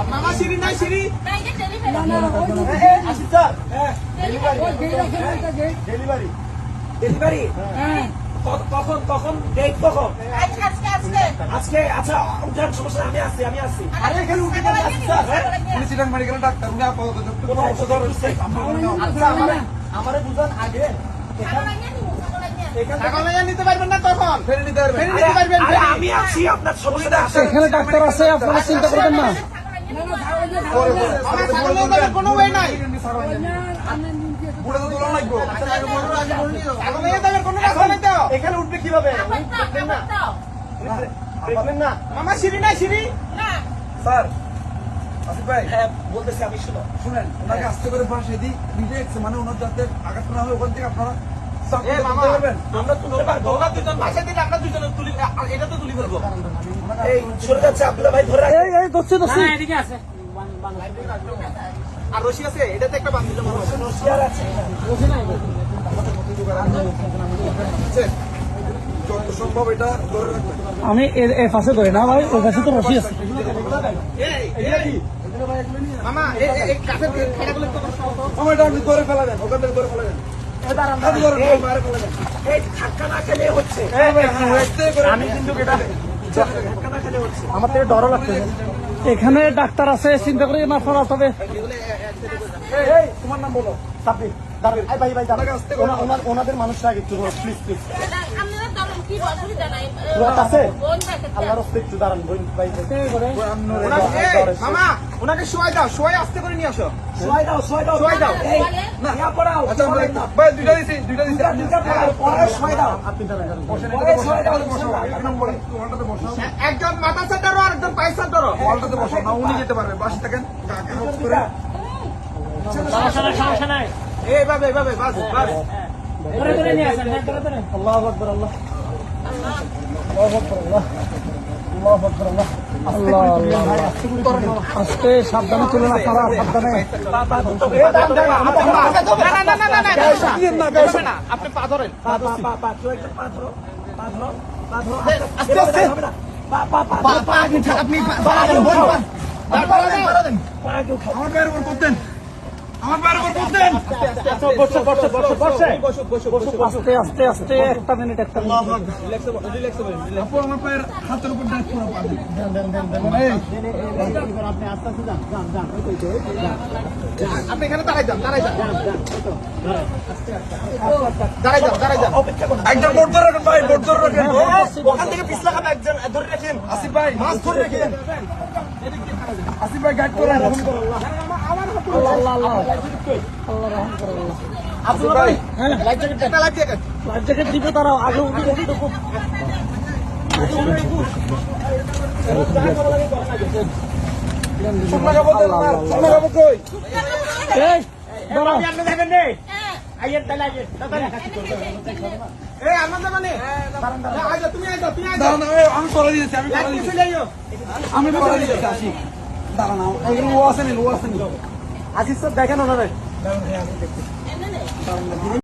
মামা সিঁড়ি নাই সিঁড়ি ডেলিভারি ডেলিভারি কখন কখন ডেট কখন আজকে আচ্ছা উঠার সমস্যা আমি আসছি আরে এখানে উঠে উনি চিটাং মেডিকেল ডাক্তার উনি আপাতত কোনো ঔষধ আচ্ছা আমারে বুঝান আগে নিতে পারবেন না তখন ফেরে নিতে পারবেন আমি আছি আপনার সমস্যা এখানে ডাক্তার আছে আপনারা চিন্তা করবেন না কোনো ওয়ে নাই এখানে উঠবে কিভাবে দেখবেন না মামা সিঁড়ি নাই সিঁড়ি স্যার আসিফ ভাই হ্যাঁ বলতেছি আমি শুনেন ওনাকে আস্তে করে ফাঁসিয়ে দিই নিজে মানে ওনার যাতে আঘাত না হয় ওখান থেকে আপনারা আমরা তুলতে পারবো ওরা দুজন ভাষা দিলে আমরা দুজনে তুলি এটা তো তুলি ফেলবো এই সরে যাচ্ছে আব্দুল্লাহ ভাই ধরে এই দোস্ত এদিকে আছে আর রশি আছে এটাতে একটা বান্ধিল রশি আর আছে যত সম্ভব এটা ধরে রাখবেন আমি এর পাশে ধরে না ভাই ওর কাছে তো রশি আছে মামা এই কাছে খাড়াগুলো তো মামা এটা আপনি ধরে ফেলা দেন ওখান থেকে ধরে ফেলা দেন আমার থেকে ডর লাগছে এখানে ডাক্তার আছে চিন্তা করে না ফেলা তবে তোমার নাম বলো সাব্বির ভাই ভাই ওনাদের মানুষরা আগে একটু প্লিজ প্লিজ আছে আল্লাহর রাস্তায় একটু দাঁড়ান মামা ওনাকে শোয়াই দাও শোয়াই আস্তে করে নিয়ে আসো শোয়াই দাও না আচ্ছা ভাই দুইটা দিছি শোয়াই দাও আপনি একজন মাথা সেটারও আর একজন পায়ে সেটারও ওয়ালটাতে বসো না উনি যেতে পারবে বাসে থাকেন সমস্যা নাই এইভাবে বাস ধরে নিয়ে আসেন আল্লাহু আকবার আল্লাহ আজকে সাবধানে চলে না সারা সাবধানে আপনি পা ধরেন আস্তে আস্তে আস্তে একটা মিনিট একটা আমার পায়ের হাতের উপর আপনি এখানে দাঁড়াই যান একজন বোর্ড ধরে রাখেন ভাই বোর্ড ধরে রাখেন ওখান থেকে পিছলা খাবে একজন ধরে রাখেন আসিফ ভাই মাছ ধরে রাখেন আসিফ ভাই গাইড করেন লাইফ জ্যাকেট দিবে তারাও আগে আমি করে দিয়েছি আমি করে দিয়েছি আসি দাঁড়ানো ও আসেনি আসিস স্যার দেখেন ওনারে